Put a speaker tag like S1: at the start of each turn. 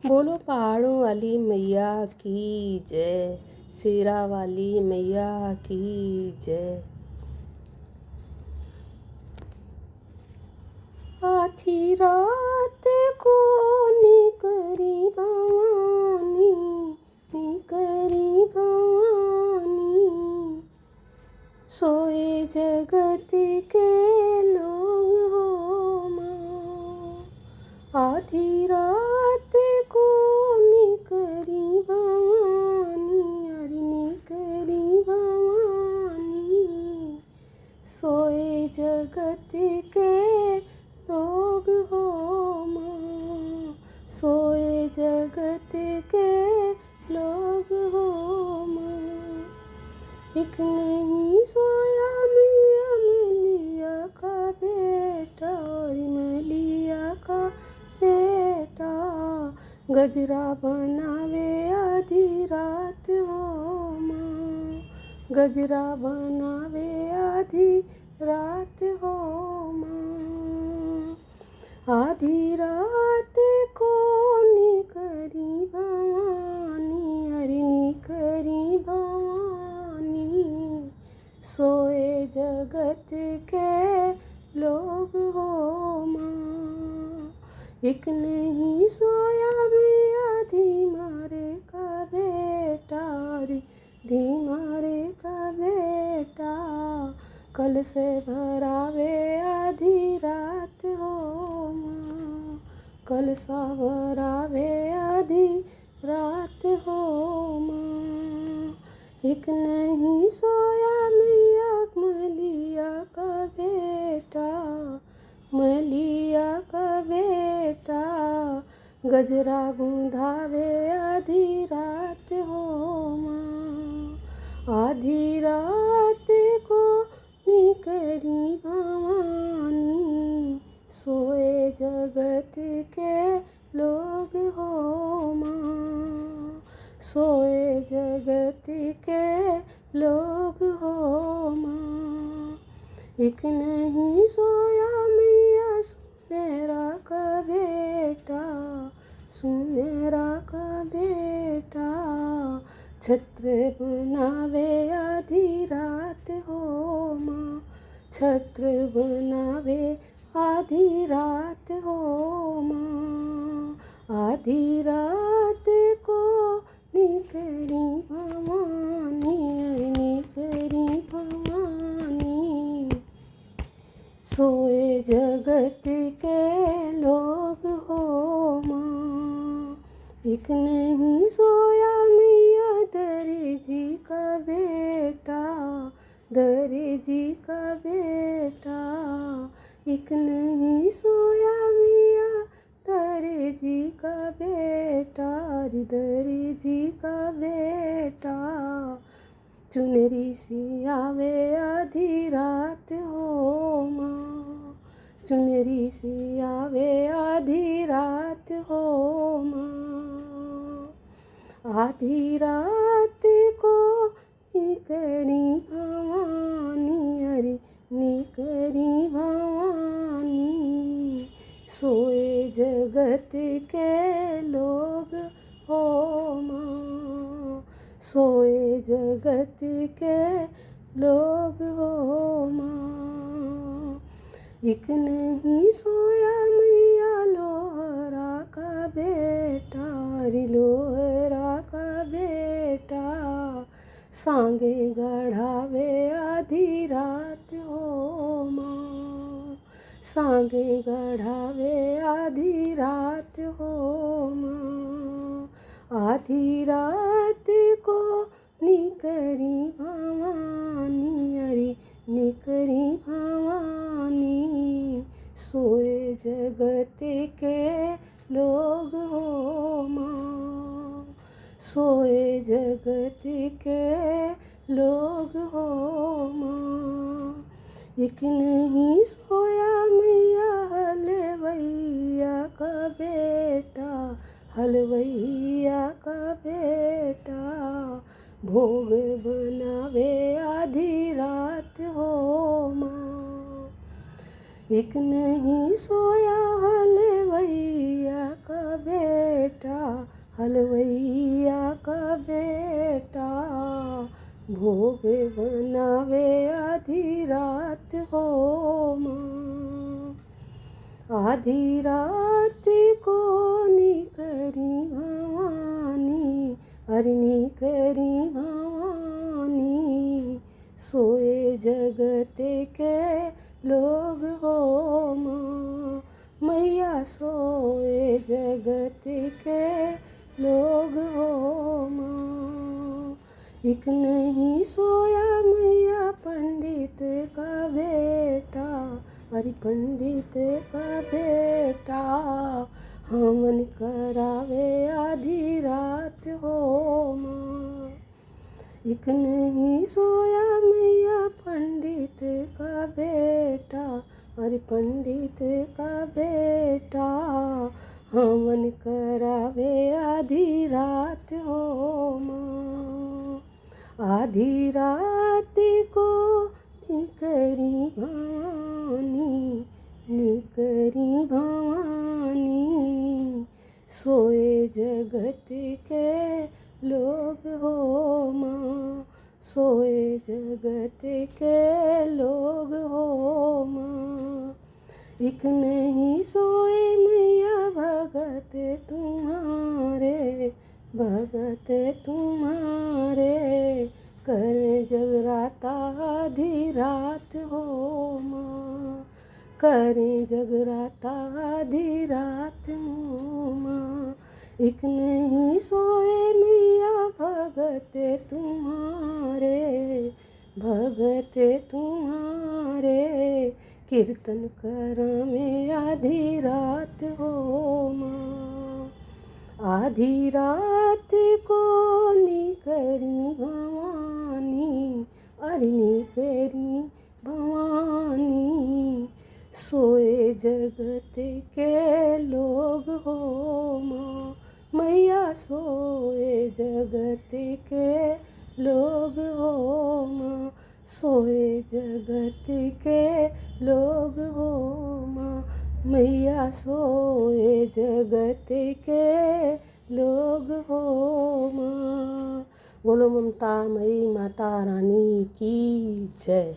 S1: बोलो पहाड़ों वाली मैया की जय, शेरा वाली मैया की जय। आधी रात को निकरी भवानी, निकरी भवानी, सोए जगत के लोग हो माँ। आधी रात को निकरी भवानी, अरे निकरी भवानी, सोए जगत के लोग हो माँ, सोए जगत के लोग हो माँ। एक नहीं सोया मियाँ मलिया का बेटा, मलिया का बेटा, गजरा बनावे आधी रात हो माँ, गजरा बनावे आधी रात हो माँ। आधी रात को निकरी भवानी, अरे निकरी भवानी, सोए जगत के लोग हो माँ। एक नहीं सोया मियाँ धीमारे का बेटा, रे धीमारे का बेटा, कल से भरावे आधी रात हो माँ, कल सा भरावे आधी रात हो माँ। एक नहीं सोया मियाँ मलिया का बेटा, मलिया का बेटा, गजरा गुंधावे आधी रात हो माँ। आधी रात को निकरी भवानी, सोए जगत के लोग हो माँ, सोए जगत के लोग हो माँ। एक नहीं सोया मियाँ सुनेरा का बेटा, सुनेरा का बेटा, छत्र बनावे आधी रात हो माँ, छत्र बनावे आधी रात हो माँ। आधी रात को निकरी भवानी, निकरी भवानी, सोए जगत के लोग हो माँ। एक नहीं सोया मियाँ दर्जी का बेटा, दर्जी का बेटा, एक नहीं सोया मियाँ दर्जी का बेटा, दर्जी का बेटा, चुनरी सियावे आधी रात हो माँ, चुनरी सियावे आधी रात हो माँ। आधी रात को निकरी भवानी, अरे निकरी भवानी, सोए जगत के लोग हो माँ, सोए जगत के लोग हो माँ। एक नहीं सोया मियाँ लोहरा का बेटा, रे लोहरा का बेटा, सांगे गढ़ावे आधी रात हो माँ, सांगे गढ़ावे आधी रात हो माँ। आधी रात को निकरी भवानी, अरे निकरी भवानी, सोए जगत के लोग हो माँ, सोए जगत के लोग हो माँ। एक नहीं सोया मियाँ हलवैया का बेटा, हलवैया का बेटा, भोग बनावे आधी रात हो माँ। एक नहीं सोया हलवैया का बेटा, हलवैया का बेटा, भोग बनावे आधी रात हो माँ। आधी रात को निकरी भवानी, अरे निकरी भवानी, सोए जगत के लोग हो माँ। मैया सोए जगत के लोग हो माँ। एक नहीं सोया मैया पंडित का बेटा, अरे पंडित का बेटा, हवन करावे आधी रात हो माँ। एक नहीं सोया मैया पंडित का बेटा, अरे पंडित का बेटा, हवन करावे आधी रात हो माँ। आधी रात को निकरी भवानी, निकरी भवानी, सोए जगत के लोग हो माँ। सोए जगत के लोग हो माँ। एक नहीं सोए मैया भगत तुम्हारे, भगत तुम्हारे, कर जगराता आधी रात हो माँ। करें जगराता आधी रात हो माँ। एक नहीं सोए मैया भगत तुम्हारे, भगत तुम्हारे, कीर्तन करावे आधी रात हो माँ। आधी रात को निकरी भवानी, अरे निकरी भवानी, सोए जगत के लोग हो माँ। मैया सोए जगत के लोग हो माँ। सोए जगत के लोग हो माँ। मैया सोए जगत के लोग हो माँ। बोलो ममता मई माता रानी की जय।